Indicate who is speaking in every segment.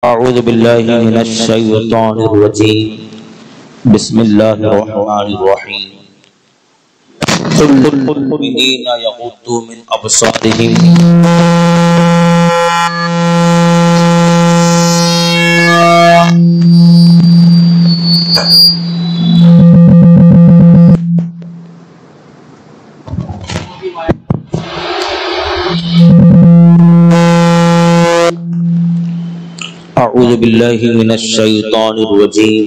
Speaker 1: اعوذ باللہ من الشیطان الرجیم بسم اللہ الرحمن الرحیم قل للمؤمنین یغضوا من ابصارهم اعوذ باللہ من الشیطان الرجیم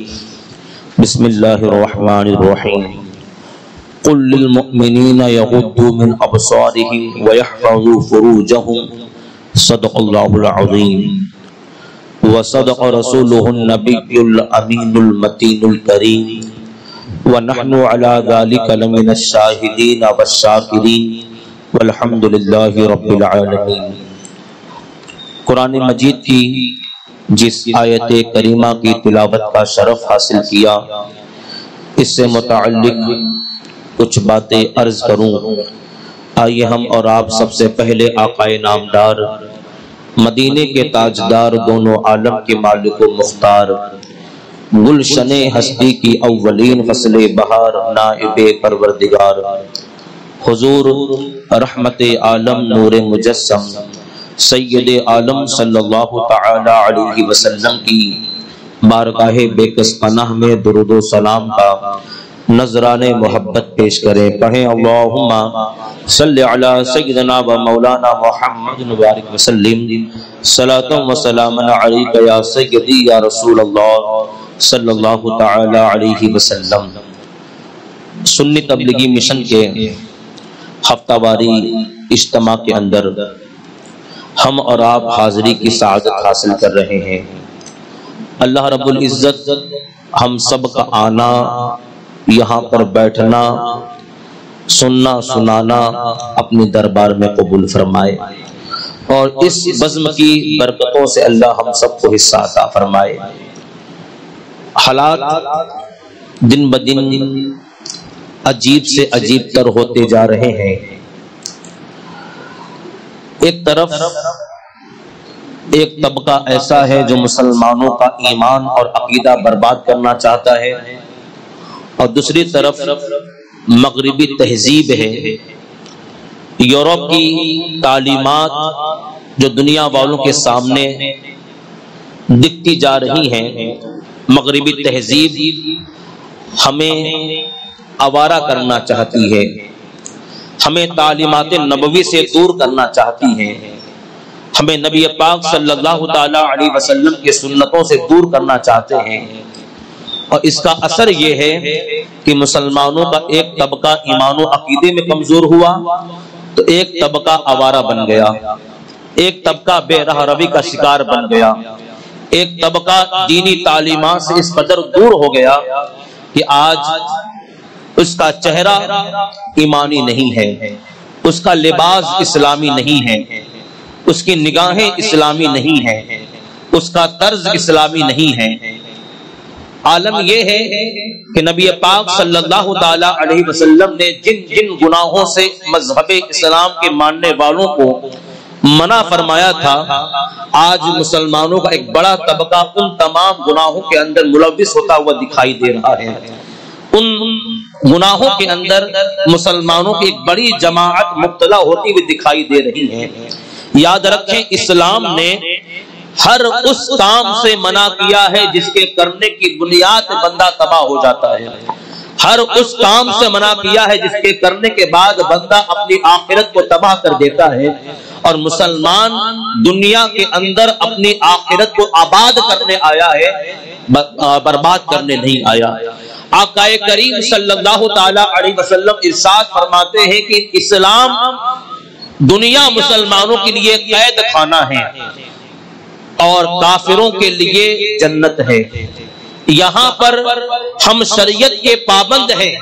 Speaker 1: بسم اللہ الرحمن الرحیم قل للمؤمنین یغضوا من ابصارهم ویحفظوا فروجهم صدق اللہ العظیم وصدق رسولہ النبی الامین المتین الکریم ونحن علی ذلک لمن الشاہدین والشاکرین والحمد للہ رب العالمین۔ قرآن مجید کی جس آیت کریمہ کی تلاوت کا شرف حاصل کیا، اس سے متعلق کچھ باتیں عرض کروں۔ آئیے ہم اور آپ سب سے پہلے آقائے نامدار، مدینے کے تاجدار، دونوں عالم کے مالک و مختار، گلشن ہستی کی اولین فصل بہار، نائب پروردگار، حضور رحمت عالم نور مجسم سید عالم صلی اللہ تعالی علیہ وسلم کی بارگاہ بے کس پناہ میں درود و سلام کا نذران محبت پیش کریں۔ پڑھیں اللہم صلی علی سیدنا و مولانا محمد مبارک وسلم صلاۃ و سلام علیک یا سیدی یا رسول اللہ صلی اللہ تعالی علیہ وسلم۔ سنی تبلیغی مشن کے ہفتہ واری اجتماع کے اندر ہم اور آپ حاضری کی سعادت حاصل کر رہے ہیں۔ اللہ رب العزت ہم سب کا آنا، یہاں پر بیٹھنا، سننا سنانا اپنے دربار میں قبول فرمائے، اور اس بزم کی برکتوں سے اللہ ہم سب کو حصہ عطا فرمائے۔ حالات دن بدن عجیب سے عجیب تر ہوتے جا رہے ہیں۔ ایک طرف ایک طبقہ ایسا ہے جو مسلمانوں کا ایمان اور عقیدہ برباد کرنا چاہتا ہے، اور دوسری طرف مغربی تہذیب ہے، یورپ کی تعلیمات جو دنیا والوں کے سامنے دکھتی جا رہی ہیں۔ مغربی تہذیب ہمیں آوارہ کرنا چاہتی ہے، ہمیں تعلیمات نبوی سے دور کرنا چاہتی ہے، ہمیں نبی پاک صلی اللہ تعالی علیہ وسلم کی سنتوں سے دور کرنا چاہتے ہیں، اور اس کا اثر یہ ہے کہ مسلمانوں کا ایک طبقہ ایمان و عقیدے میں کمزور ہوا تو ایک طبقہ آوارہ بن گیا، ایک طبقہ بے راہ روی کا شکار بن گیا، ایک طبقہ دینی تعلیمات سے اس قدر دور ہو گیا کہ آج اس کا چہرہ ایمانی نہیں ہے، اس کا لباس اسلامی نہیں ہے، اس کی نگاہیں اسلامی نہیں ہیں، اس کا طرز اسلامی نہیں ہے۔ عالم یہ ہے کہ نبی پاک صلی اللہ تعالی علیہ وسلم نے جن جن گناہوں سے مذہب اسلام کے ماننے والوں کو منع فرمایا تھا، آج مسلمانوں کا ایک بڑا طبقہ ان تمام گناہوں کے اندر ملوث ہوتا ہوا دکھائی دے رہا ہے۔ ان گناہوں کے اندر مسلمانوں کی ایک بڑی جماعت مبتلا ہوتی ہوئی دکھائی دے رہی ہے۔ یاد رکھیں، اسلام نے ہر اس کام سے منع کیا ہے جس کے کرنے کی بنیاد پہ بندہ تباہ ہو جاتا ہے، ہر اس کام سے منع کیا ہے جس کے کرنے کے بعد بندہ اپنی آخرت کو تباہ کر دیتا ہے، اور مسلمان دنیا کے اندر اپنی آخرت کو آباد کرنے آیا ہے، برباد کرنے نہیں آیا۔ آقا کریم صلی اللہ تعالی علیہ وسلم ارشاد فرماتے ہیں کہ اسلام دنیا مسلمانوں کے لیے قید خانہ ہے اور کافروں کے لیے جنت ہے۔ یہاں پر ہم شریعت کے پابند ہیں،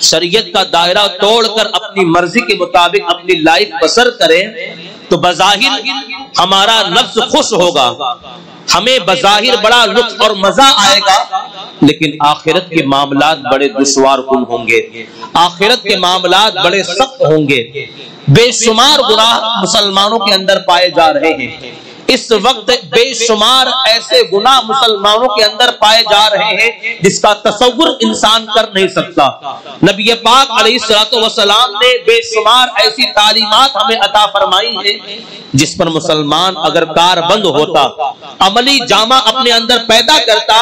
Speaker 1: شریعت کا دائرہ توڑ کر اپنی مرضی کے مطابق اپنی لائف بسر کریں تو بظاہر ہمارا نفس خوش ہوگا، ہمیں بظاہر بڑا لطف اور مزہ آئے گا، لیکن آخرت کے معاملات بڑے دشوار کن ہوں گے، آخرت کے معاملات بڑے سخت ہوں گے۔ بے شمار گناہ مسلمانوں کے اندر پائے جا رہے ہیں، اس وقت بے شمار ایسے گناہ مسلمانوں کے اندر پائے جا رہے ہیں جس کا تصور انسان کر نہیں سکتا۔ نبی پاک علیہ الصلوۃ والسلام نے بے شمار ایسی تعلیمات ہمیں عطا فرمائی ہیں جس پر مسلمان اگر کار بند ہوتا، عملی جامہ اپنے اندر پیدا کرتا،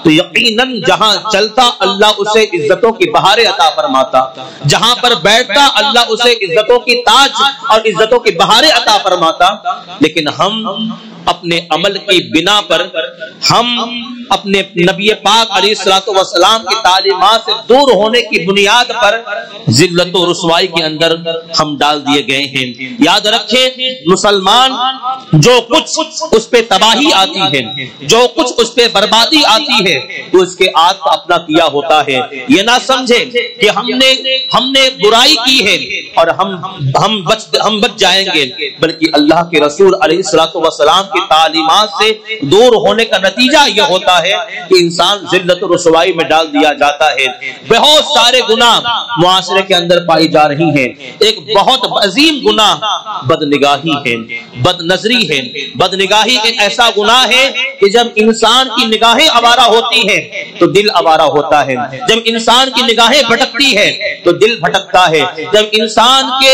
Speaker 1: تو یقیناً جہاں چلتا اللہ اسے عزتوں کی بہاریں عطا فرماتا، جہاں پر بیٹھتا اللہ اسے عزتوں کی تاج اور عزتوں کی بہاریں عطا فرماتا۔ لیکن ہم اپنے عمل کی بنا پر، ہم اپنے نبی پاک علیہ الصلوۃ والسلام کی تعلیمات سے دور ہونے کی بنیاد پر ذلت و رسوائی کے اندر ہم ڈال دیے گئے ہیں۔ یاد رکھیں، مسلمان جو کچھ اس پہ تباہی آتی ہے، جو کچھ اس پہ بربادی آتی ہے، تو اس کے آگ اپنا کیا ہوتا ہے۔ یہ نہ سمجھے کہ ہم نے برائی کی ہے اور ہم بچ جائیں گے، بلکہ اللہ کے رسول علیہ الصلوۃ والسلام کی تعلیمات سے دور ہونے کا نتیجہ یہ ہوتا ہے کہ انسان ذلت و رسوائی میں ڈال دیا جاتا ہے۔ بہت سارے گناہ معاشرے کے اندر پائی جا رہی ہیں۔ ایک بہت عظیم گناہ بد نگاہی ہے، بد نظری ہے۔ بد نگاہی ایک ایسا گناہ ہے کہ جب انسان کی نگاہیں آوارہ ہوتی ہیں تو دل آوارہ ہوتا ہے، جب انسان کی نگاہیں بھٹکتی ہے تو دل بھٹکتا ہے، جب انسان کے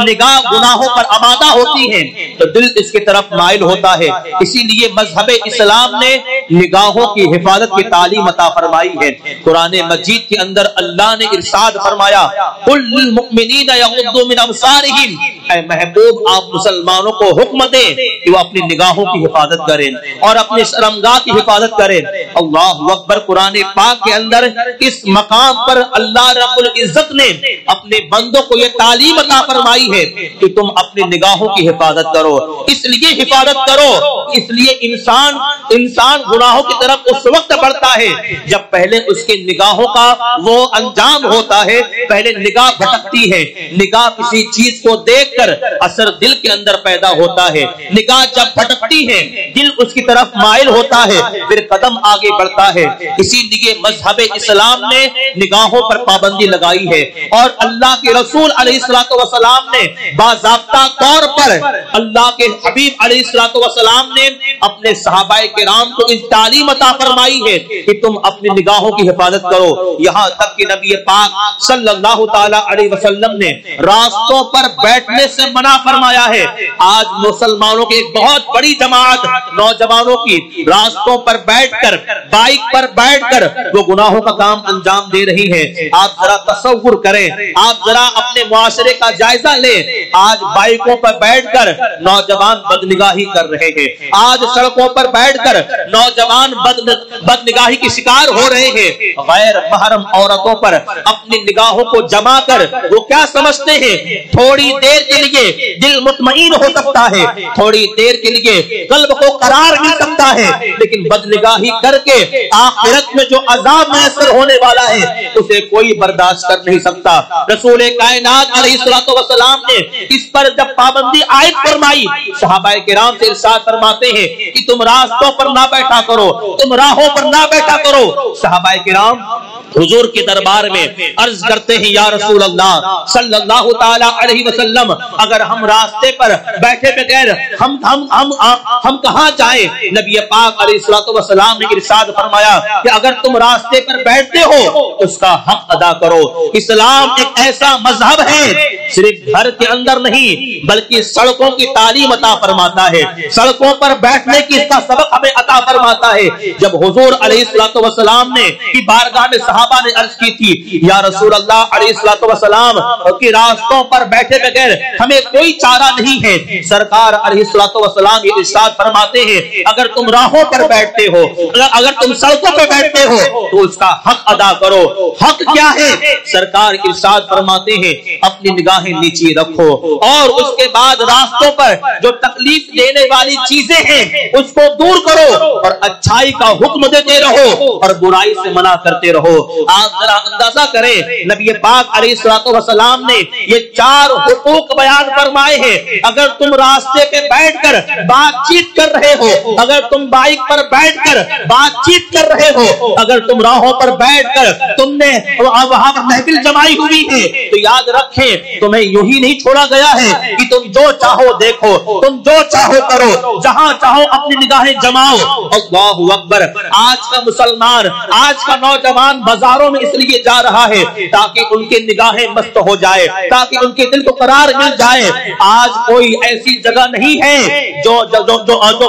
Speaker 1: نگاہ گناہوں پر آبادہ ہوتی ہے تو دل اس کی طرف مائل ہوتا ہے۔ اسی لیے مذہب اسلام نے نگاہوں کی حفاظت کی تعلیم عطا فرمائی ہے۔ قرآن مجید کے اندر اللہ نے ارشاد فرمایا، قل للمؤمنین یغضوا من ابصارہم، اے محبوب آپ مسلمانوں کو حکم دیں کہ وہ اپنی نگاہوں کی حفاظت کریں اور اپنی شرمگاہ کی حفاظت کریں۔ اللہ اکبر۔ قرآن پاک کے اندر اس مقام پر اللہ رب العزت نے اپنے بندوں کو یہ تعلیم عطا فرمائی ہے کہ تم اپنی نگاہوں کی حفاظت کرو۔ اس لیے حفاظت کرو، اس لیے انسان گناہوں کی طرف اس وقت بڑھتا ہے جب پہلے اس کی نگاہوں کا وہ انجام ہوتا ہے۔ پہلے نگاہ بھٹکتی ہے، نگاہ کسی چیز کو دیکھ کر اثر دل کے اندر پیدا ہوتا ہے۔ نگاہ جب بھٹکتی ہے، دل اس کی طرف مائل ہوتا ہے، پھر قدم آگے بڑھتا ہے۔ اسی لیے مذہب اسلام نے نگاہوں پر پابندی لگائی ہے، اور اللہ کے رسول علیہ الصلوۃ والسلام نے باضابطہ طور پر اللہ کے حبیب علیہ الصلوۃ والسلام نے اپنے صحابہ کرام کو اس تعلیم عطا فرمائی ہے کہ تم اپنی نگاہوں کی حفاظت کرو۔ یہاں تک کہ نبی پاک صلی اللہ تعالی علیہ وسلم نے راستوں پر بیٹھنے سے منع فرمایا ہے۔ آج مسلمانوں کی ایک بہت بڑی جماعت نوجوانوں کی راستوں پر بیٹھ کر، بائک پر بیٹھ کر وہ گناہوں کا کام انجام دے رہی ہے۔ آپ ذرا تصور کریں، آپ ذرا اپنے معاشرے کا جائزہ لیں۔ آج بائکوں پر بیٹھ کر نوجوان بدنگاہی کر رہے ہیں، آج سڑکوں پر بیٹھ کر نوجوان بدنگاہی کی شکار ہو رہے ہیں۔ غیر محرم عورتوں پر اپنی نگاہوں کو جما کر وہ کیا سمجھتے ہیں، تھوڑی دیر کے لیے دل مطمئن ہو سکتا ہے، تھوڑی دیر کے لیے قلب کو قرار مل سکتا ہے، لیکن بدنگاہی کر کے آخرت میں جو عذاب میسر ہونے والا ہے اسے کوئی برداشت کر نہیں سکتا۔ رسول کائنات علیہ الصلوۃ والسلام نے اس پر جب پابندی عائد فرمائی، صحابہ کرام سے ارشاد فرماتے ہیں کہ تم راستوں پر نہ بیٹھا کرو، تم راہوں پر نہ بیٹھا کرو۔ صحابہ کرام حضور کے دربار میں عرض کرتے ہیں، یا رسول اللہ صلی اللہ تعالی علیہ وسلم، اگر ہم راستے پر بیٹھے بغیر ہم کہاں جائیں؟ نبی پاک علیہ الصلوۃ والسلام نے ارشاد فرمایا کہ اگر تم راستے پر بیٹھتے ہو اس کا حق ادا کرو۔ اسلام ایک ایسا مذہب ہے صرف گھر کے اندر نہیں بلکہ سڑکوں کی تعلیم عطا فرماتا ہے، سڑکوں پر بیٹھنے کی اس کا سبق ہمیں عطا فرماتا ہے۔ جب حضور علیہ الصلوۃ والسلام نے کی بارگاہ میں صحابہ نے عرض کی تھی، یا رسول اللہ علیہ الصلوۃ والسلام کی راستوں پر بیٹھے بغیر ہمیں کوئی چارہ نہیں ہے، سرکار علیہ الصلوۃ والسلام یہ ارشاد فرماتے ہیں اگر تم راہوں پر بیٹھتے ہو، اگر تم سڑکوں پر بیٹھتے ہو تو اس کا حق ادا کرو۔ حق کیا ہے؟ سرکار ارشاد فرماتے ہیں اپنی نگاہیں نیچے رکھو اور اس کے بعد راستوں پر جو تکلیف دینے والی چیزیں ہیں اس کو دور کرو اور اچھائی کا حکم دیتے رہو اور برائی سے منع کرتے رہو۔ آپ ذرا اندازہ کریں نبی پاک علیہ الصلوۃ والسلام نے یہ 4 حقوق بیان فرمائے ہیں۔ اگر تم راستے پہ بیٹھ کر بات چیت کر رہے ہو، اگر تم بائک پر بیٹھ کر بات چیت کر رہے ہو، اگر تم راہوں پر بیٹھ کر تم نے وہاں محفل جمائی ہوئی ہے، تو یاد رکھیں تمہیں یوں ہی نہیں چھوڑا گیا ہے کہ تم جو چاہو دیکھو، تم جو چاہو کرو، جہاں چاہو اپنی نگاہیں جماؤ۔ اللہ اکبر! آج کا مسلمان، آج کا نوجوان بازاروں میں اس لیے جا رہا ہے تاکہ ان کی نگاہیں مست ہو جائے، تاکہ ان کے دل کو قرار مل جائے۔ آج کوئی ایسی جگہ نہیں ہے جو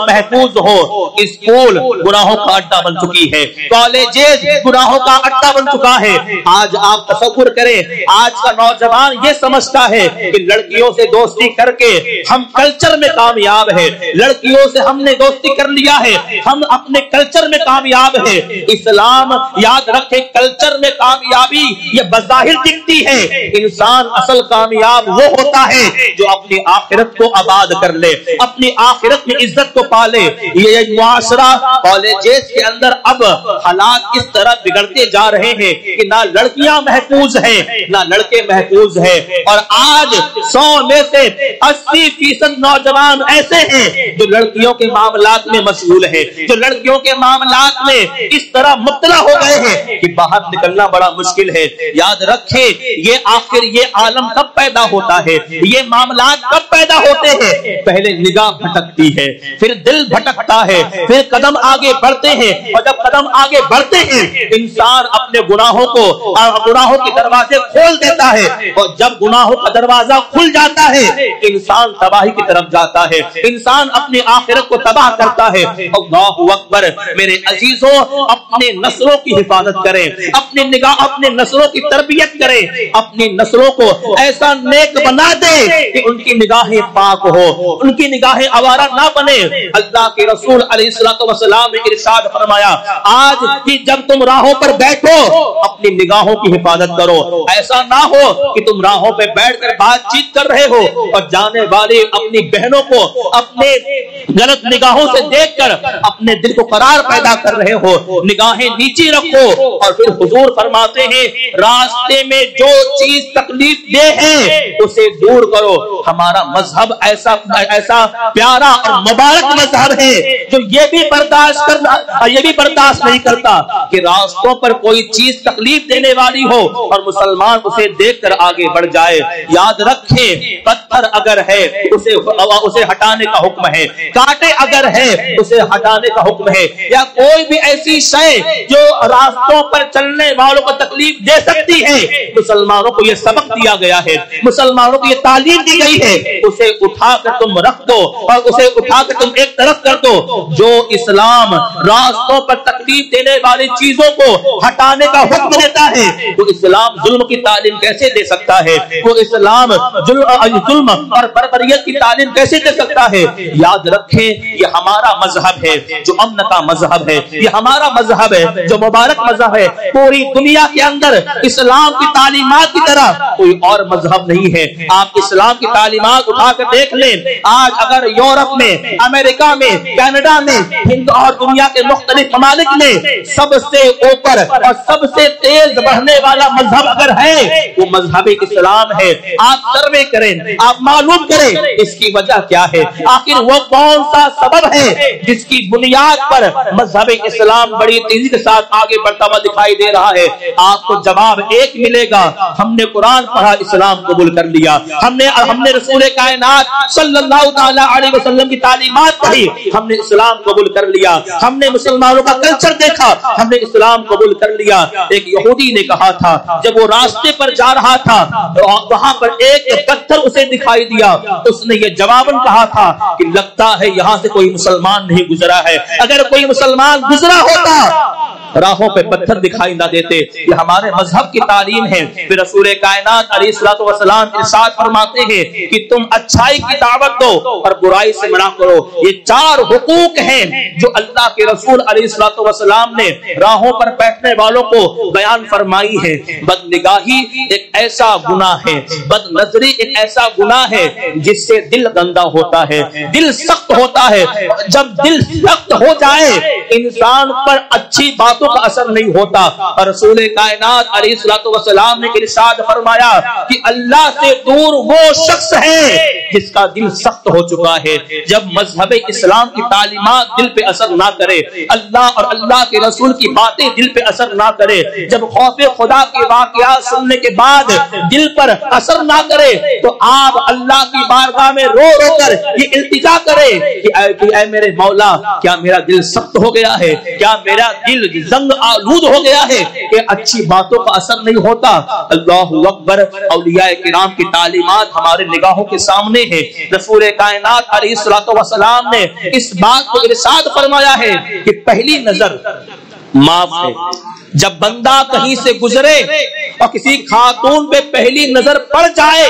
Speaker 1: محفوظ ہو۔ اسکول گناہوں کا اڈا بن چکی ہے، کالجز گناہوں کا اڈا بن چکا ہے۔ آج آپ تصور کریں، آج کا نوجوان یہ سمجھتا ہے کہ لڑکیوں سے دوستی کر کے ہم کلچر میں کامیاب ہیں، لڑکیوں سے ہم نے دوستی کر لیا ہے، ہم اپنے کلچر میں کامیاب ہیں۔ اسلام یاد رکھے کلچر میں کامیابی یہ بظاہر دکھتی ہے، انسان اصل کامیاب وہ ہوتا ہے جو اپنی آخرت کو آباد کر لے، اپنی آخرت میں عزت کو پالے۔ یہ معاشرہ کالجز کے اندر اب حالات اس طرح بگڑتے جا رہے ہیں کہ نہ لڑکیاں محفوظ ہیں نہ لڑکے محفوظ ہیں، اور آج 100 میں سے 80% نوجوان ایسے ہیں جو لڑکیوں کے معاملات میں مشغول ہیں، جو لڑکیوں کے معاملات میں اس طرح مبتلا ہو گئے ہیں کہ باہر نکلنا بڑا مشکل ہے۔ یاد رکھیں یہ آخر یہ عالم کب پیدا ہوتا ہے، یہ معاملات کب پیدا ہوتے ہیں؟ پہلے نگاہ بھٹکتی ہے، پھر دل بھٹکتا ہے، پھر قدم آگے بڑھتے ہیں، اور جب قدم آگے بڑھتے ہیں انسان اپنے گناہوں کے دروازے کھول دیتا ہے، اور جب گناہوں کا دروازہ کھل جاتا ہے انسان تباہی کی طرف جاتا ہے، انسان اپنی آخرت کو تباہ کرتا ہے۔ اللہ اکبر! میرے عزیزوں، اپنے نسلوں کی حفاظت کریں، اپنے نسلوں کی تربیت کریں، اپنی نسلوں کو ایسا نیک بنا دیں کہ ان کی نگاہیں پاک ہو، ان کی نگاہیں آوارہ نہ بنے۔ اللہ کے رسول علیہ الصلوۃ والسلام نے ارشاد فرمایا، آج کی جب تم راہوں پر بیٹھو اپنی نگاہوں کی حفاظت کرو، ایسا نہ ہو کہ تم راہوں پہ بیٹھ کر بات چیت کر رہے ہو اور جانے والے اپنی بہنوں کو اپنے غلط نگاہوں سے دیکھ کر اپنے دل کو قرار پیدا کر رہے ہو۔ نگاہیں نیچی رکھو، اور پھر حضور فرماتے ہیں راستے میں جو چیز تکلیف دہ ہے اسے دور کرو۔ ہمارا مذہب ایسا پیارا اور مبارک مذہب ہے جو یہ بھی برداشت نہیں کرتا کہ راستوں پر کوئی چیز تکلیف دینے والی ہو اور مسلمان اسے دیکھ کر آگے بڑھ جائے۔ یاد رکھیں پتھر اگر ہے اسے ہٹانے کا حکم ہے، کانٹے اگر ہے اسے ہٹانے کا حکم ہے، یا کوئی بھی ایسی شے جو راستوں پر چلنے والوں کو تکلیف دے سکتی ہے، مسلمانوں کو یہ سبق دیا گیا ہے، مسلمانوں کو یہ تعلیم دی گئی ہے، اسے اٹھا کر تم رکھ دو اور اسے اٹھا کر تم ایک طرف کر دو۔ جو اسلام راستوں پر تکلیف دینے والی چیزوں کو ہٹانے کا حکم دیتا ہے وہ اسلام ظلم کی تعلیم کیسے دے سکتا ہے؟ وہ اسلام ظلم اور بربریت کی تعلیم کیسے دے سکتا ہے؟ یاد رکھیں یہ ہمارا مذہب ہے جو امن کا مذہب ہے، یہ ہمارا مذہب ہے جو مبارک مذہب ہے۔ پوری دنیا کے اندر اسلام کی تعلیمات کی طرح کوئی اور مذہب نہیں ہے۔ آپ اسلام کی تعلیمات اٹھا کر دیکھ لیں، آج اگر یورپ میں، امریکہ میں، کینیڈا میں، ہند اور دنیا کے مختلف ممالک میں سب سے اوپر اور سب سے تیز بڑھنے والا مذہب اگر ہے وہ مذہب اسلام ہے۔ آپ سروے کریں، آپ معلوم کریں اس کی وجہ کیا ہے، آخر وہ کون سا سبب ہے جس کی بنیاد پر مذہب اسلام بڑی تیزی کے ساتھ آگے بڑھتا ہوا دکھائی دے رہا ہے؟ آپ کو جواب ایک ملے گا، ہم نے قرآن پڑھا، اسلام قبول کر لیا، ہم نے رسول کائنات صلی اللہ تعالی علیہ وسلم کی تعلیمات پڑھی، ہم نے اسلام قبول کر لیا، ہم نے مسلمانوں کا کلچر دیکھا، ہم نے اسلام قبول کر لیا۔ ایک یہودی نے کہا تھا جب وہ راستے پر جا رہا تھا وہاں پر ایک پتھر اسے دکھائی دیا، اس نے یہ جواباً کہا تھا کہ لگتا ہے یہاں سے کوئی مسلمان نہیں گزرا ہے، اگر کوئی مسلمان گزرا ہوتا راہوں پہ پتھر دکھائی نہ دیتے۔ یہ ہمارے مذہب کی تعلیم ہے۔ پھر رسول کائنات علیہ الصلوۃ والسلام ارشاد فرماتے ہیں کہ تم اچھائی کی دعوت دو اور برائی سے منع کرو۔ یہ 4 حقوق ہیں جو اللہ کے رسول علیہ الصلوۃ والسلام نے راہوں پر بیٹھنے والوں کو بیان فرمائی ہے۔ بد نگاہی ایک ایسا گناہ ہے، بد نظری ایک ایسا گناہ ہے جس سے دل گندا ہوتا ہے، دل سخت ہوتا ہے۔ جب دل سخت ہو جائے انسان پر اچھی باتوں کا اثر نہیں ہوتا. اور رسول کائنات علیہ الصلوۃ والسلام نے ارشاد فرمایا کہ اللہ سے دور وہ شخص ہے جس کا دل سخت ہو چکا ہے. جب مذہب اسلام کی تعلیمات دل پہ اثر نہ کرے, اللہ اور اللہ کے رسول کی باتیں دل پہ اثر نہ کرے, جب خوف خدا کے واقعات سننے کے بعد دل پر اثر نہ کرے, تو آپ اللہ کی بارگاہ میں رو رو کر یہ التجا کرے کہ اے میرے مولا, کیا میرا دل سخت ہو گیا ہے, کیا میرا دل زنگ آلود ہو گیا ہے کہ اچھی باتوں کا اثر نہیں ہوتا. اللہ اکبر. اولیاء کرام کی تعلیمات ہمارے نگاہوں کے سامنے ہے. رسول کائنات علیہ الصلوۃ والسلام نے اس بات کو ارشاد فرمایا ہے کہ پہلی نظر معاف ہے. جب بندہ کہیں سے گزرے اور کسی خاتون پہ پہلی نظر پڑ جائے,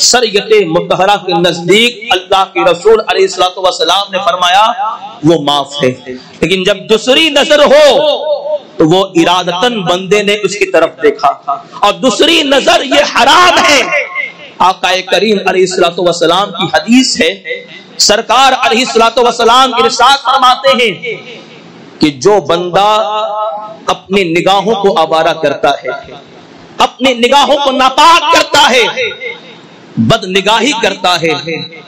Speaker 1: شریعت مطہرہ کے نزدیک اللہ کے رسول علیہ الصلوۃ والسلام نے فرمایا وہ معاف ہے. لیکن جب دوسری نظر ہو تو وہ ارادتاً بندے نے اس کی طرف دیکھا, اور دوسری نظر یہ حرام ہے. آقا کریم علیہ الصلوۃ والسلام کی حدیث ہے, سرکار علیہ الصلوۃ والسلام ارشاد فرماتے ہیں کہ جو بندہ اپنی نگاہوں کو آوارہ کرتا ہے, اپنی نگاہوں کو ناپاک کرتا ہے, بد نگاہی کرتا ہے,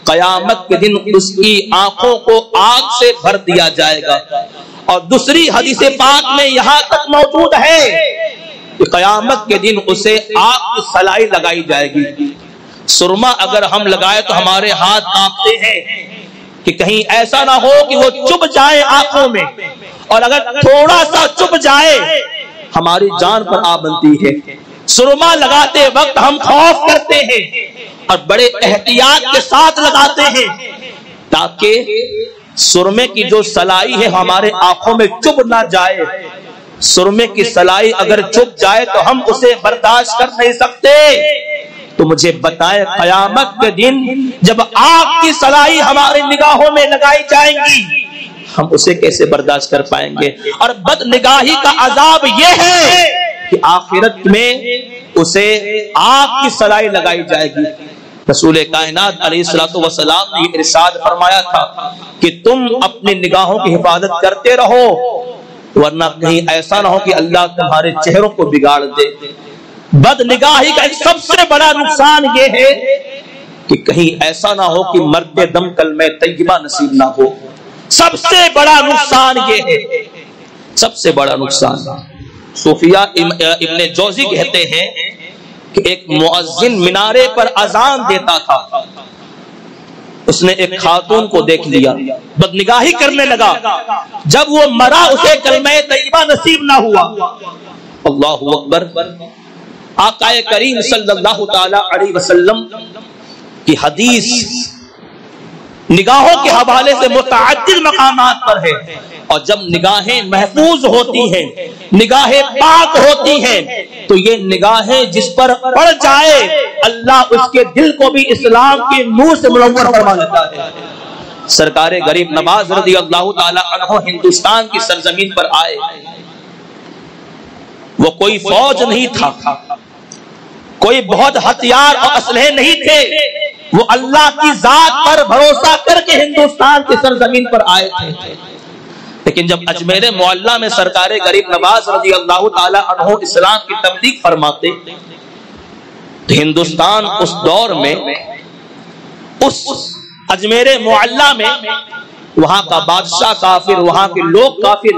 Speaker 1: قیامت کے دن اس کی آنکھوں کو آگ سے بھر دیا جائے گا. اور دوسری حدیث پاک میں یہاں تک موجود ہے کہ قیامت کے دن اسے آگ کی سلائی لگائی جائے گی. سرما اگر ہم لگائے تو ہمارے ہاتھ کانپتے ہیں کہ کہیں ایسا نہ ہو کہ وہ چپ جائے آنکھوں میں, اور اگر تھوڑا سا چپ جائے ہماری جان پر آ بنتی ہے. سرما لگاتے وقت ہم خوف کرتے ہیں اور بڑے احتیاط کے ساتھ لگاتے ہیں تاکہ سرمے کی جو سلائی ہے ہمارے آنکھوں میں چپ نہ جائے. سرمے کی سلائی اگر چپ جائے تو ہم اسے برداشت کر نہیں سکتے. تو مجھے بتائیں, قیامت کے دن جب آگ کی سلائی ہماری نگاہوں میں لگائی جائیں گی ہم اسے کیسے برداشت کر پائیں گے؟ اور بد نگاہی کا عذاب یہ ہے کہ آخرت میں اسے آگ کی سلائی لگائی جائے گی. رسول کائنات علیہ الصلوۃ والسلام نے ارشاد فرمایا تھا کہ تم اپنی نگاہوں کی حفاظت کرتے رہو, ورنہ کہیں ایسا نہ ہو کہ اللہ تمہارے چہروں کو بگاڑ دے. بد نگاہی کا سب سے بڑا نقصان یہ ہے کہ کہیں ایسا نہ ہو کہ مرتے دم کلمہ طیبہ نصیب نہ ہو. سب سے بڑا نقصان یہ ہے, سب سے بڑا نقصان. صوفیہ ابن جوزی کہتے ہیں کہ ایک مؤذن مینارے پر اذان دیتا تھا, اس نے ایک خاتون کو دیکھ لیا, بدنگاہی کرنے لگا. جب وہ مرا اسے کلمہ طیبہ نصیب نہ ہوا. اللہ اکبر. آقا کریم صلی اللہ تعالی علیہ وسلم کی حدیث نگاہوں کے حوالے سے متعدد مقامات پر ہے, اور جب نگاہیں محفوظ ہوتی ہیں, نگاہیں پاک ہوتی ہیں, تو یہ نگاہیں جس پر پڑ جائے اللہ اس کے دل کو بھی اسلام کے نور سے منور فرما دیتا ہے. سرکار غریب نواز رضی اللہ تعالی عنہ ہندوستان کی سرزمین پر آئے. وہ کوئی فوج نہیں تھا, کوئی بہت ہتھیار اور اسلحے نہیں تھے, وہ اللہ کی ذات پر بھروسہ کر کے ہندوستان کی سرزمین پر آئے تھے. لیکن جب اجمیر معلیٰ میں سرکار غریب نواز رضی اللہ تعالی عنہ اسلام کی تبلیغ فرماتے, تو ہندوستان اس دور میں اس اجمیر معلیٰ میں وہاں کا بادشاہ کافر, وہاں کے لوگ کافر.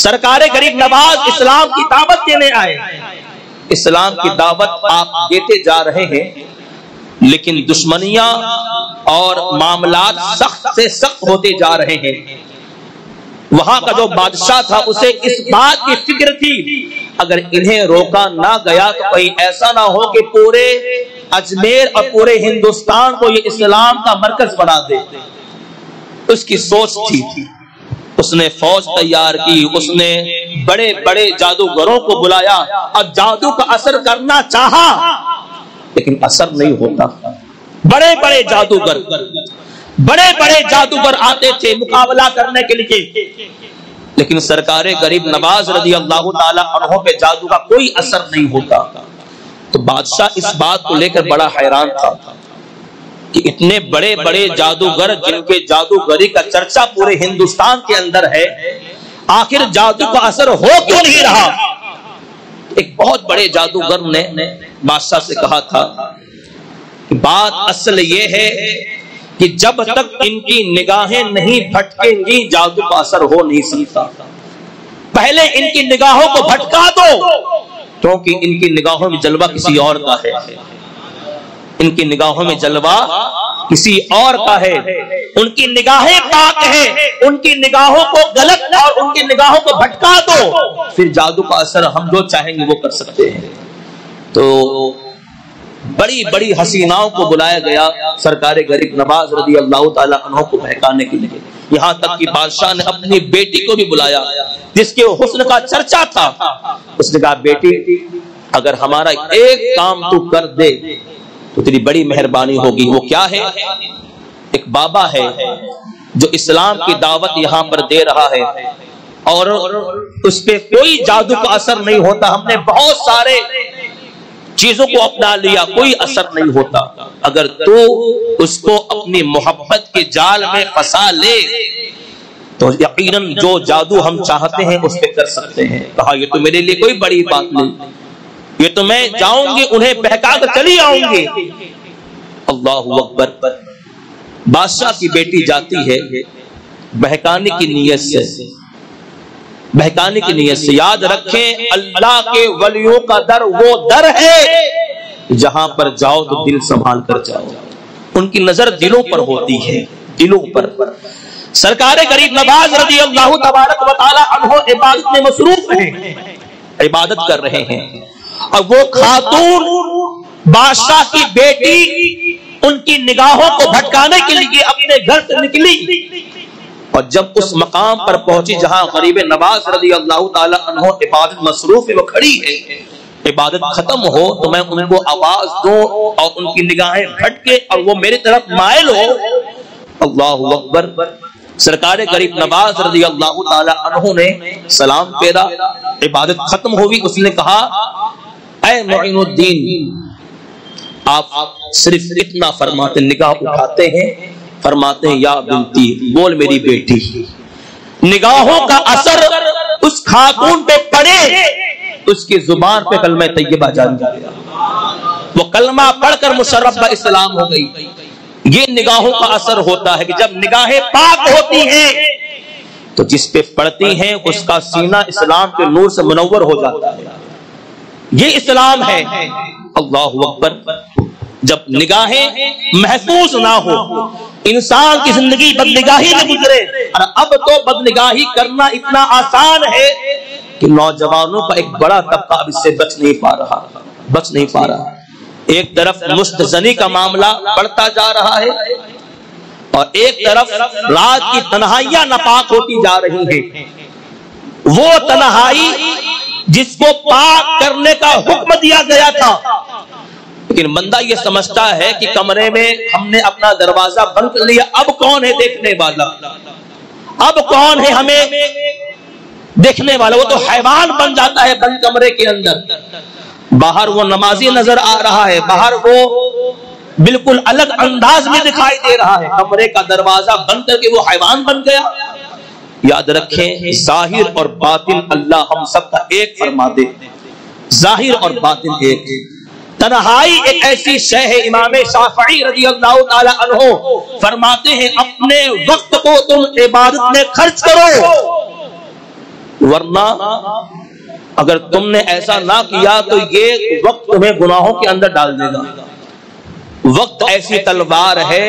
Speaker 1: سرکار غریب نواز اسلام کی دعوت دینے آئے. اسلام کی دعوت آپ دیتے جا رہے ہیں, لیکن دشمنیاں اور معاملات سخت سے سخت ہوتے جا رہے ہیں. وہاں کا جو بادشاہ تھا اسے اس بات کی فکر تھی اگر انہیں روکا نہ گیا تو کہیں ایسا نہ ہو کہ پورے اجمیر اور پورے ہندوستان کو یہ اسلام کا مرکز بنا دے. اس کی سوچ تھی. اس نے فوج تیار کی, اس نے بڑے بڑے جادوگروں کو بلایا اور جادو کا اثر کرنا چاہا, لیکن اثر نہیں ہوتا. بڑے بڑے جادوگر آتے تھے مقابلہ کرنے کے لیے, لیکن سرکار غریب نواز رضی اللہ تعالی عنہ پہ جادو کا کوئی اثر نہیں ہوتا. تو بادشاہ اس بات کو لے کر بڑا حیران تھا. کہ اتنے بڑے بڑے جادوگر جن کے جادوگری کا چرچا پورے ہندوستان کے اندر ہے، آخر جادو کا اثر ہو کیوں نہیں رہا؟ ایک بہت بڑے جادوگر نے بادشاہ سے کہا تھا کہ بات اصل یہ ہے کہ جب تک ان کی نگاہیں نہیں بھٹکیں گی جادو کا اثر ہو نہیں سکتا، پہلے ان کی نگاہوں کو بھٹکا دو، کیونکہ ان کی نگاہوں میں جلوہ کسی اور کا ہے، ان کی نگاہوں میں جلوہ کسی اور کا ہے، ان کی نگاہیں پاک ہیں، ان کی نگاہوں کو غلط اور ان کی نگاہوں کو بھٹکا دو، پھر جادو کا اثر ہم جو چاہیں گے وہ کر سکتے ہیں۔ تو بڑی بڑی حسیناؤں کو بلایا گیا سرکار غریب نواز رضی اللہ تعالی عنہ کو بہکانے کے لیے، یہاں تک کہ بادشاہ نے اپنی بیٹی کو بھی بلایا جس کے حسن کا چرچا تھا۔ اس نے کہا بیٹی اگر ہمارا ایک کام تو کر دے تو تیری بڑی مہربانی ہوگی۔ وہ کیا ہے؟ ایک بابا ہے جو اسلام کی دعوت یہاں پر دے رہا ہے اور اس پہ کوئی جادو کا اثر نہیں ہوتا، ہم نے بہت سارے چیزوں کو اپنا لیا، کوئی اثر نہیں ہوتا، اگر تو اس کو اپنی محبت کے جال میں پھنسا لے تو یقیناً جو جادو ہم چاہتے ہیں اس پہ کر سکتے ہیں۔ کہا یہ تو میرے لیے کوئی بڑی بات نہیں، یہ تو میں جاؤں گی انہیں بہکا کر چلی آؤں گی۔ اللہ اکبر۔ بادشاہ کی بیٹی جاتی ہے بہکانے کی نیت سے، بہکانے کی نیت سے۔ یاد رکھیں اللہ کے ولیوں کا در وہ در ہے جہاں پر جاؤ تو دل سنبھال کر جاؤ، ان کی نظر دلوں پر ہوتی ہے، دلوں پر۔ سرکار غریب نواز رضی اللہ تبارک و تعالی عنہ عبادت میں مصروف ہیں، عبادت کر رہے ہیں، اور وہ خاتون بادشاہ کی بیٹی ان کی نگاہوں کو بھٹکانے کے لیے اپنے گھر سے نکلی، اور جب اس مقام پر پہنچی جہاں غریب نواز رضی اللہ تعالی عنہ عبادت مصروف ہے، وہ کھڑی ہے، عبادت ختم ہو تو میں ان کو آواز دوں اور ان کی نگاہیں بھٹکے اور وہ میری طرف مائل ہو۔ اللہ اکبر۔ سرکار غریب نواز رضی اللہ تعالی عنہ نے سلام پھیرا، عبادت ختم ہوئی، اس نے کہا اے معین الدین آپ صرف اتنا فرماتے، نگاہ اٹھاتے ہیں، فرماتے ہیں یا بنتی، بول میری بیٹی۔ نگاہوں کا اثر اس خاتون پہ پڑے، اس کی زبان پہ کلمہ طیبہ جاری گیا، وہ کلمہ پڑھ کر مشرف اسلام ہو گئی۔ یہ نگاہوں کا اثر ہوتا ہے کہ جب نگاہیں پاک ہوتی ہیں تو جس پہ پڑتی ہیں اس کا سینہ اسلام کے نور سے منور ہو جاتا ہے، یہ اسلام ہے۔ اللہ اکبر۔ جب نگاہیں محفوظ نہ ہو، انسان کی زندگی بدنگاہی میں گزرے، اور اب تو بدنگاہی کرنا اتنا آسان ہے کہ نوجوانوں کا ایک بڑا طبقہ اب اس سے بچ نہیں پا رہا۔ ایک طرف مشت زنی کا معاملہ بڑھتا جا رہا ہے اور ایک طرف رات کی تنہائیاں ناپاک ہوتی جا رہی ہیں۔ وہ تنہائی جس کو پاک کرنے کا حکم دیا گیا تھا، لیکن بندہ یہ سمجھتا ہے کہ کمرے میں ہم نے اپنا دروازہ بند کر لیا، اب کون ہے دیکھنے والا، اب کون ہے ہمیں دیکھنے والا۔ وہ تو حیوان بن جاتا ہے بند کمرے کے اندر۔ باہر وہ نمازی نظر آ رہا ہے، باہر وہ بالکل الگ انداز میں دکھائی دے رہا ہے، کمرے کا دروازہ بند کر کے وہ حیوان بن گیا۔ یاد رکھیں ظاہر اور باطن اللہ ہم سب کا ایک فرما دے، ظاہر اور باطن ایک۔ تنہائی ایک ایسی شے ہے، امام شافعی رضی اللہ تعالی عنہ فرماتے ہیں اپنے وقت کو تم عبادت میں خرچ کرو، ورنہ اگر تم نے ایسا نہ کیا تو یہ وقت تمہیں گناہوں کے اندر ڈال دے گا۔ وقت ایسی تلوار ہے،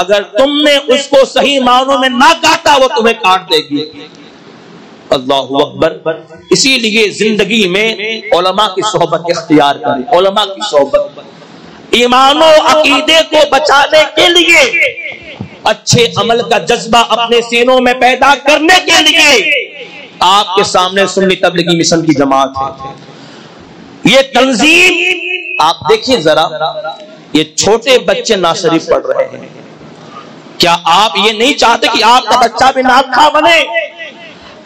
Speaker 1: اگر تم نے اس کو صحیح معنوں میں نہ کاٹا وہ تمہیں کاٹ دے گی۔ اللہ اکبر۔ اسی لیے زندگی میں علماء کی صحبت اختیار کریں، علماء کی صحبت، ایمان و عقیدے کو بچانے کے لیے، اچھے عمل کا جذبہ اپنے سینوں میں پیدا کرنے کے لیے آپ کے سامنے سنی تبلیغی مشن کی جماعت ہے۔ یہ تنظیم آپ دیکھیں ذرا، یہ چھوٹے بچے نعت شریف پڑھ رہے ہیں، کیا آپ یہ نہیں چاہتے کہ آپ کا بچہ بھی نعت خواں بنے،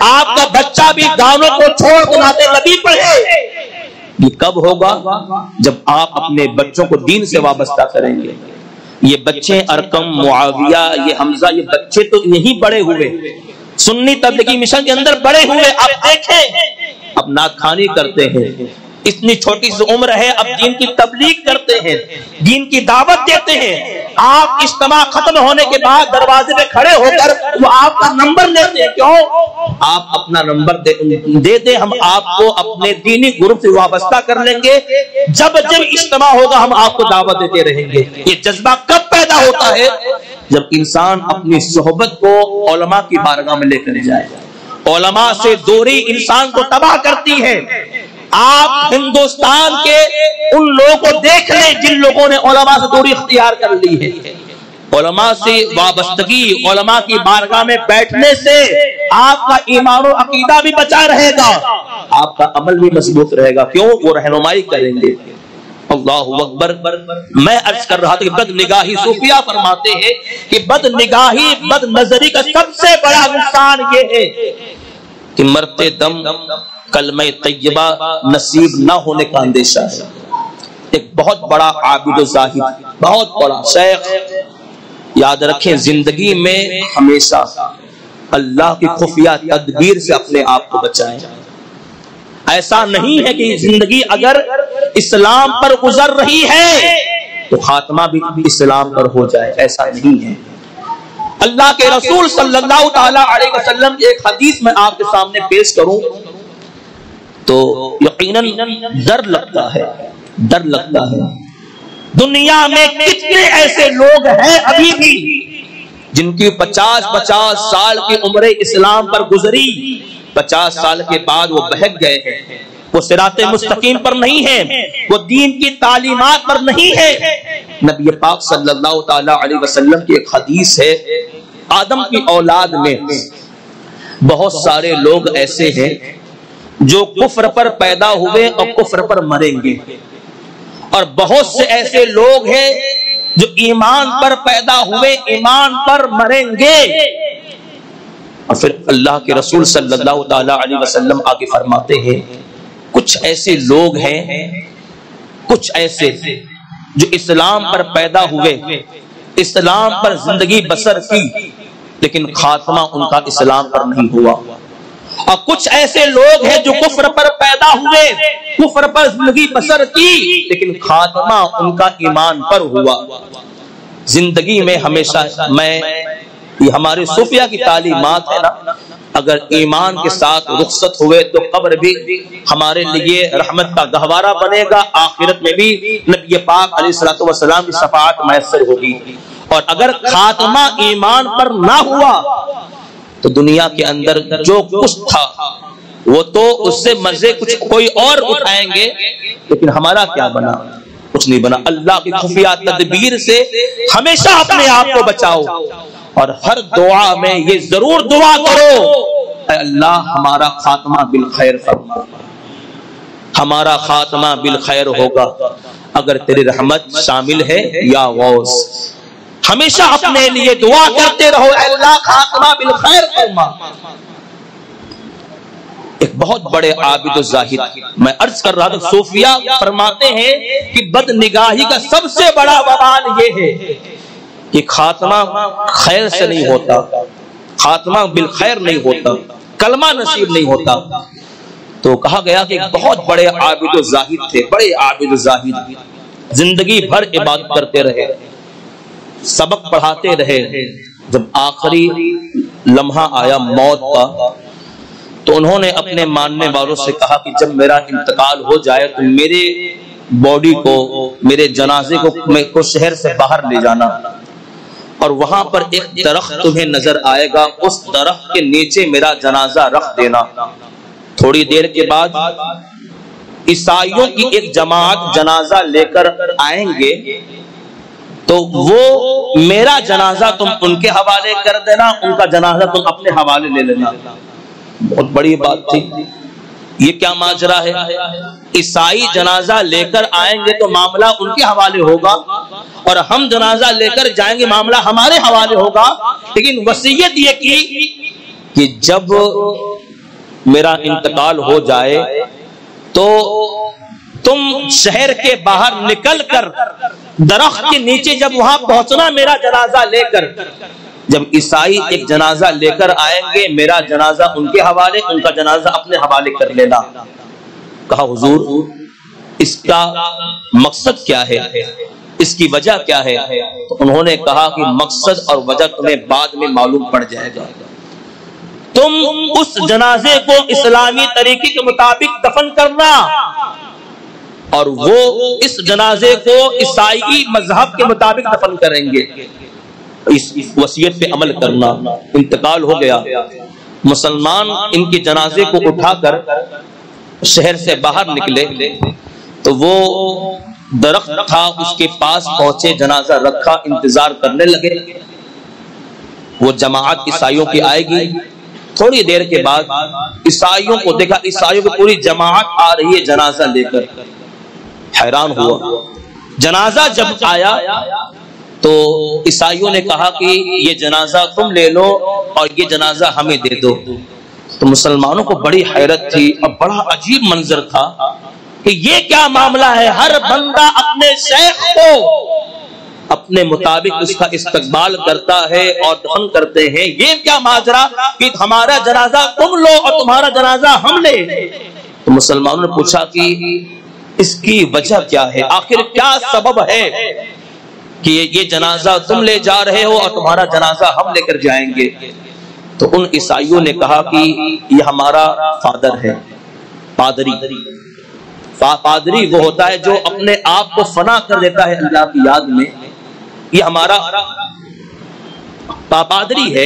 Speaker 1: آپ کا بچہ بھی گانوں کو چھوڑ کر نعت نبی پڑھے؟ یہ کب ہوگا؟ جب آپ اپنے بچوں کو دین سے وابستہ کریں گے، یہ بچے ارقم، معاویہ، یہ حمزہ، یہ بچے تو یہیں بڑے ہوئے، سنی تبلیغی مشن کے اندر بڑے ہوئے. اب دیکھیں اب ناکھانی کرتے ہیں، اتنی چھوٹی سی عمر ہے، اب دین کی تبلیغ کرتے ہیں، دین کی دعوت دیتے ہیں. آپ اجتماع ختم ہونے کے بعد دروازے پہ کھڑے ہو کر وہ آپ کا نمبر لیتے ہیں. کیوں؟ آپ اپنا نمبر دے دیں، ہم آپ کو اپنے دینی گروپ سے وابستہ کر لیں گے، جب جب اجتماع ہوگا ہم آپ کو دعوت دیتے رہیں گے. یہ جذبہ کب پیدا ہوتا ہے؟ جب انسان اپنی صحبت کو علماء کی بارگاہ میں لے کر جائے. علماء سے دوری انسان کو تباہ کرتی ہے. آپ ہندوستان کے ان لوگوں کو دیکھ لیں جن لوگوں نے علماء سے دوری اختیار کر لی ہے. علماء سے وابستگی، علماء کی بارگاہ میں بیٹھنے سے آپ کا ایمان و عقیدہ بھی بچا رہے گا، آپ کا عمل بھی مضبوط رہے گا. کیوں؟ وہ رہنمائی کریں گے. اللہ اکبر. میں عرض کر رہا تھا کہ بد نگاہی، صوفیہ فرماتے ہیں کہ بد نگاہی، بد نظری کا سب سے بڑا نقصان یہ ہے کہ مرتے دم کلمہ طیبہ نصیب نہ ہونے کا اندیشہ ہے. ایک بہت بڑا عابد و زاہد، بہت بڑا شیخ، یاد رکھیں زندگی میں ہمیشہ اللہ کی خفیہ تدبیر سے اپنے آپ کو بچائیں. ایسا نہیں ہے کہ زندگی اگر اسلام پر گزر رہی ہے تو خاتمہ بھی اسلام پر ہو جائے، ایسا نہیں ہے. اللہ کے رسول صلی اللہ تعالی علیہ وسلم کی ایک حدیث میں آپ کے سامنے پیش کروں تو یقیناً ڈر لگتا ہے، ڈر لگتا ہے. دنیا میں کتنے ایسے لوگ ہیں ابھی بھی جن کی 50 سال کی عمر اسلام پر گزری، 50 سال کے بعد وہ بہک گئے ہیں، وہ صراط مستقیم پر نہیں ہیں، وہ دین کی تعلیمات پر نہیں ہیں. نبی پاک صلی اللہ تعالی علیہ وسلم کی ایک حدیث ہے، آدم کی اولاد میں بہت سارے لوگ ایسے ہیں جو کفر پر پیدا ہوئے اور کفر پر مریں گے، اور بہت سے ایسے لوگ ہیں جو ایمان پر پیدا ہوئے ایمان پر مریں گے. اور پھر اللہ کے رسول صلی اللہ تعالی علیہ وسلم آگے فرماتے ہیں کچھ ایسے لوگ ہیں، کچھ ایسے جو اسلام پر پیدا ہوئے، اسلام پر زندگی بسر کی، لیکن خاتمہ ان کا اسلام پر نہیں ہوا. اور کچھ ایسے لوگ ہیں جو کفر پر پیدا ہوئے، کفر پر زندگی بسر کی، لیکن خاتمہ ان کا ایمان پر ہوا. زندگی میں ہمیشہ یہ ہمارے صوفیہ کی تعلیمات ہے نا، اگر ایمان کے ساتھ رخصت ہوئے تو قبر بھی ہمارے لیے رحمت کا گہوارہ بنے گا، آخرت میں بھی نبی پاک علیہ الصلوۃ والسلام کی شفاعت میسر ہوگی. اور اگر خاتمہ ایمان پر نہ ہوا تو دنیا کے اندر جو کچھ تھا وہ تو اس سے مزے کچھ کوئی اور اٹھائیں گے، لیکن ہمارا کیا بنا؟ کچھ نہیں بنا. اللہ کی خفیہ تدبیر سے ہمیشہ اپنے آپ کو بچاؤ، اور ہر دعا میں یہ ضرور دعا کرو اے اللہ ہمارا خاتمہ بالخیر فرما، ہمارا خاتمہ بالخیر ہوگا اگر تیری رحمت شامل ہے یا غوث. ہمیشہ اپنے لیے دعا کرتے رہو اے اللہ خاتمہ بالخیر فرما. ایک بہت بڑے عابد و زاہد، میں عرض کر رہا تھا، صوفیہ فرماتے ہیں کہ بد نگاہی کا سب سے بڑا وبال یہ ہے کہ خاتمہ خیر سے نہیں ہوتا، خاتمہ بالخیر نہیں ہوتا، کلمہ نصیب نہیں ہوتا. تو کہا گیا کہ بہت بڑے عابد و زاہد تھے، بڑے عابد و زاہد، زندگی بھر عبادت کرتے رہے، سبق پڑھاتے رہے. جب آخری لمحہ آیا موت کا تو انہوں نے اپنے ماننے والوں سے کہا کہ جب میرا انتقال ہو جائے تو میرے باڈی کو، میرے جنازے کو شہر سے باہر لے جانا، اور وہاں پر ایک درخت تمہیں نظر آئے گا، اس درخت کے نیچے میرا جنازہ رکھ دینا. تھوڑی دیر کے بعد عیسائیوں کی ایک جماعت جنازہ لے کر آئیں گے تو وہ میرا جنازہ تم ان کے حوالے کر دینا، ان کا جنازہ تم اپنے حوالے لے لینا. بہت بڑی بات تھی. یہ کیا ماجرا ہے؟ عیسائی جنازہ لے کر آئیں گے تو معاملہ ان کے حوالے ہوگا، اور ہم جنازہ لے کر جائیں گے معاملہ ہمارے حوالے ہوگا. لیکن وصیت یہ کی کہ جب میرا انتقال ہو جائے تو تم شہر کے باہر نکل کر درخت کے نیچے جب وہاں پہنچنا میرا جنازہ لے کر، جب عیسائی ایک جنازہ لے کر آئیں گے میرا جنازہ ان کے حوالے، ان کا جنازہ اپنے حوالے کر لینا۔ کہا حضور اس کا مقصد کیا ہے، اس کی وجہ کیا ہے؟ تو انہوں نے کہا کہ مقصد اور وجہ تمہیں بعد میں معلوم پڑ جائے گا، تم اس جنازے کو اسلامی طریقے کے مطابق دفن کرنا اور وہ اس جنازے کو عیسائی مذہب کے مطابق دفن کریں گے، اس وصیت پہ عمل کرنا۔ انتقال ہو گیا، مسلمان ان کے جنازے کو اٹھا کر شہر سے باہر نکلے تو وہ درخت تھا اس کے پاس پہنچے، جنازہ رکھا، انتظار کرنے لگے۔ وہ جماعت عیسائیوں کی آئے گی، تھوڑی دیر کے بعد عیسائیوں کو دیکھا، عیسائیوں کی پوری جماعت آ رہی ہے جنازہ لے کر، حیران ہوا۔ جنازہ جب آیا تو عیسائیوں نے کہا کہ یہ جنازہ تم لے لو اور یہ جنازہ ہمیں دے دو۔ تو مسلمانوں کو بڑی حیرت تھی اور بڑا عجیب منظر تھا کہ یہ کیا معاملہ ہے، ہر بندہ اپنے شیخ کو اپنے مطابق اس کا استقبال کرتا ہے اور دفن کرتے ہیں، یہ کیا ماجرا کہ ہمارا جنازہ تم لو اور تمہارا جنازہ ہم لے؟ تو مسلمانوں نے پوچھا کہ اس کی وجہ کیا ہے، آخر کیا سبب ہے کہ یہ جنازہ تم لے جا رہے ہو اور تمہارا جنازہ ہم لے کر جائیں گے؟ تو ان عیسائیوں نے کہا کہ یہ ہمارا فادر ہے، پادری۔ پادری وہ ہوتا ہے جو اپنے آپ کو فنا کر دیتا ہے اللہ کی یاد میں، یہ ہمارا پادری ہے۔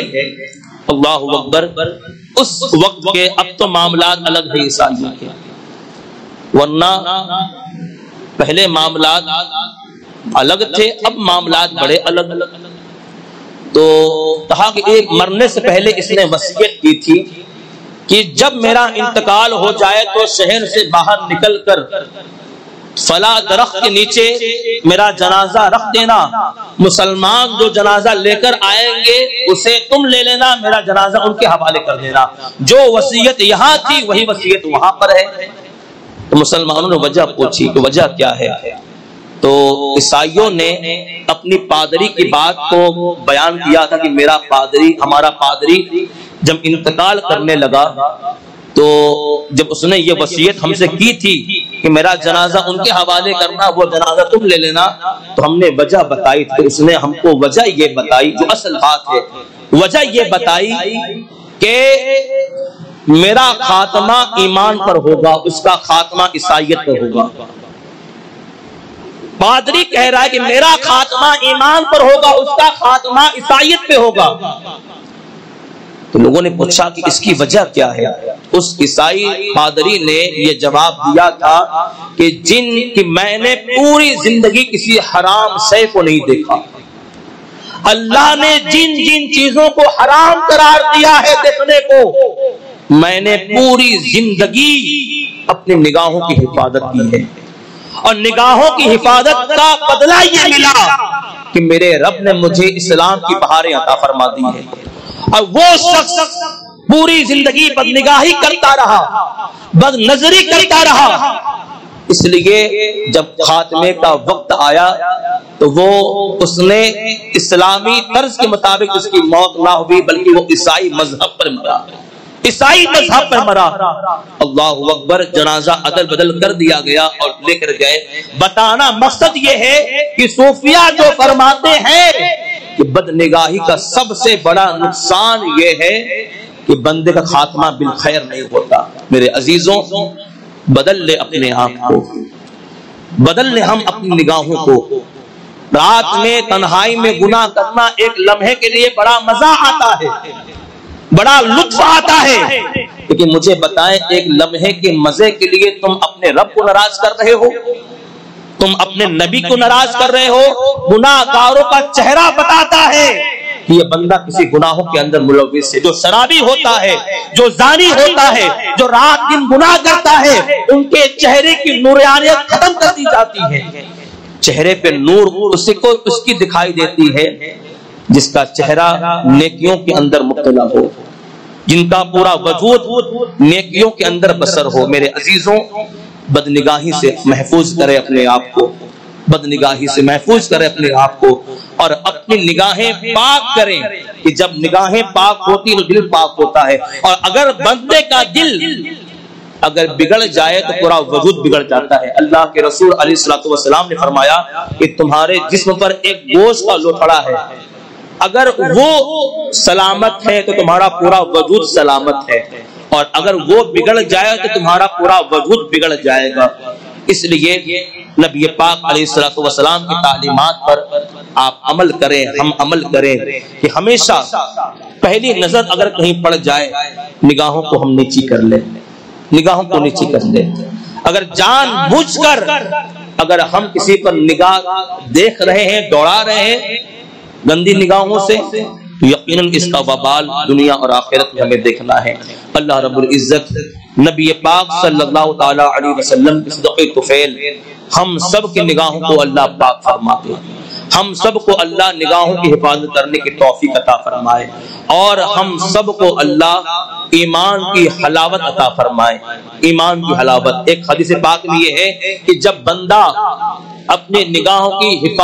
Speaker 1: اللہ اکبر۔ اس وقت کے اب تو معاملات الگ ہے عیسائیوں کے، ورنہ پہلے معاملات الگ تھے، اب معاملات بڑے الگ الگ۔ تو کہا کہ ایک مرنے سے پہلے اس نے وصیت کی تھی کہ جب میرا انتقال ہو جائے تو شہر سے باہر نکل کر فلاں درخت کے نیچے میرا جنازہ رکھ دینا، مسلمان جو جنازہ لے کر آئیں گے اسے تم لے لینا، میرا جنازہ ان کے حوالے کر دینا، جو وصیت یہاں تھی وہی وصیت وہاں پر ہے۔ تو مسلمانوں نے وجہ پوچھی کہ وجہ کیا ہے؟ تو عیسائیوں نے اپنی پادری کی بات کو بیان کیا تھا کہ میرا پادری، ہمارا پادری جب انتقال کرنے لگا تو جب اس نے یہ وصیت ہم سے کی تھی کہ میرا جنازہ ان کے حوالے کرنا، وہ جنازہ تم لے لینا، تو ہم نے وجہ بتائی تھی، اس نے ہم کو وجہ یہ بتائی، جو اصل بات ہے وجہ یہ بتائی کہ میرا خاتمہ ایمان پر ہوگا، اس کا خاتمہ عیسائیت پر ہوگا۔ پادری کہہ رہا ہے کہ میرا خاتمہ ایمان پر ہوگا، اس کا خاتمہ عیسائیت پہ ہوگا۔ تو لوگوں نے پوچھا کہ اس کی وجہ کیا ہے؟ اس عیسائی پادری نے یہ جواب دیا تھا کہ میں نے پوری زندگی کسی حرام شے کو نہیں دیکھا، اللہ نے جن جن چیزوں کو حرام قرار دیا ہے دیکھنے کو، میں نے پوری زندگی اپنی نگاہوں کی حفاظت کی ہے، اور نگاہوں کی حفاظت کا بدلہ یہ ملا کہ میرے رب نے مجھے اسلام کی بہاریں عطا فرما دی ہے۔ اور وہ شخص پوری زندگی بدنگاہی کرتا رہا، بد نظری کرتا رہا، اس لیے جب خاتمے کا وقت آیا تو وہ اس نے اسلامی طرز کے مطابق اس کی موت نہ ہوئی بلکہ وہ عیسائی مذہب پر مرا، عیسائی مذہب پر مرا۔ اللہ اکبر۔ جنازہ عدل بدل کر دیا گیا اور لے کر گئے۔ بتانا مقصد یہ ہے کہ صوفیہ جو فرماتے ہیں کہ بدنگاہی کا سب سے بڑا نقصان یہ ہے کہ بندے کا خاتمہ بالخیر نہیں ہوتا۔ میرے عزیزوں، بدل لے اپنے آپ کو، بدل لے ہم اپنی نگاہوں کو۔ رات میں تنہائی میں گناہ کرنا ایک لمحے کے لیے بڑا مزہ آتا ہے، بڑا لطف آتا ہے، لیکن مجھے بتائیں ایک لمحے کے مزے کے لیے تم اپنے رب کو ناراض کر رہے ہو، تم اپنے نبی کو ناراض کر رہے ہو۔ گناہ گاروں کا چہرہ بتاتا ہے کہ یہ بندہ کسی گناہوں کے اندر ملوث ہے۔ جو شرابی ہوتا ہے، جو زانی ہوتا ہے، جو رات دن گناہ کرتا ہے، ان کے چہرے کی نورانیت ختم کر دی جاتی ہے۔ چہرے پہ نور اس کی دکھائی دیتی ہے جس کا چہرہ نیکیوں کے اندر مبتلا ہو، جن کا پورا وجود نیکیوں کے اندر بسر ہو۔ میرے عزیزوں، بدنگاہی سے محفوظ کرے اپنے آپ کو۔ بد نگاہی سے محفوظ کرے اپنے آپ کو، اور اپنی نگاہیں پاک کریں کہ جب نگاہیں پاک ہوتی تو دل پاک ہوتا ہے، اور اگر بندے کا دل اگر بگڑ جائے تو پورا وجود بگڑ جاتا ہے۔ اللہ کے رسول علیہ الصلوۃ والسلام نے فرمایا کہ تمہارے جسم پر ایک گوشت کا لوتھڑا ہے، اگر وہ سلامت ہے تو تمہارا پورا وجود سلامت ہے، اور اگر وہ بگڑ جائے تو تمہارا پورا وجود بگڑ جائے گا۔ اس لیے نبی پاک علیہ الصلوۃ والسلام کی تعلیمات پر آپ عمل کریں، ہم عمل کریں کہ ہمیشہ پہلی نظر اگر کہیں پڑ جائے نگاہوں کو ہم نیچی کر لیں، نگاہوں کو نیچی کر لیں۔ اگر جان بوجھ کر اگر ہم کسی پر نگاہ دیکھ رہے ہیں، دوڑا رہے ہیں گندی نگاہوں سے، تو یقیناً اس کا وبال دنیا اور آخرت میں ہمیں دیکھنا ہے۔ اللہ رب العزت نبی پاک صلی اللہ تعالی علیہ وسلم کے صدقے طفیل ہم سب کی نگاہوں کو اللہ پاک فرما دے، ہم سب کو اللہ نگاہوں کی حفاظت کرنے کی توفیق عطا فرمائے، اور ہم سب کو اللہ ایمان کی حلاوت عطا فرمائے۔ ایمان کی حلاوت ایک حدیث پاک میں یہ ہے کہ جب بندہ اپنے نگاہوں کی حفاظت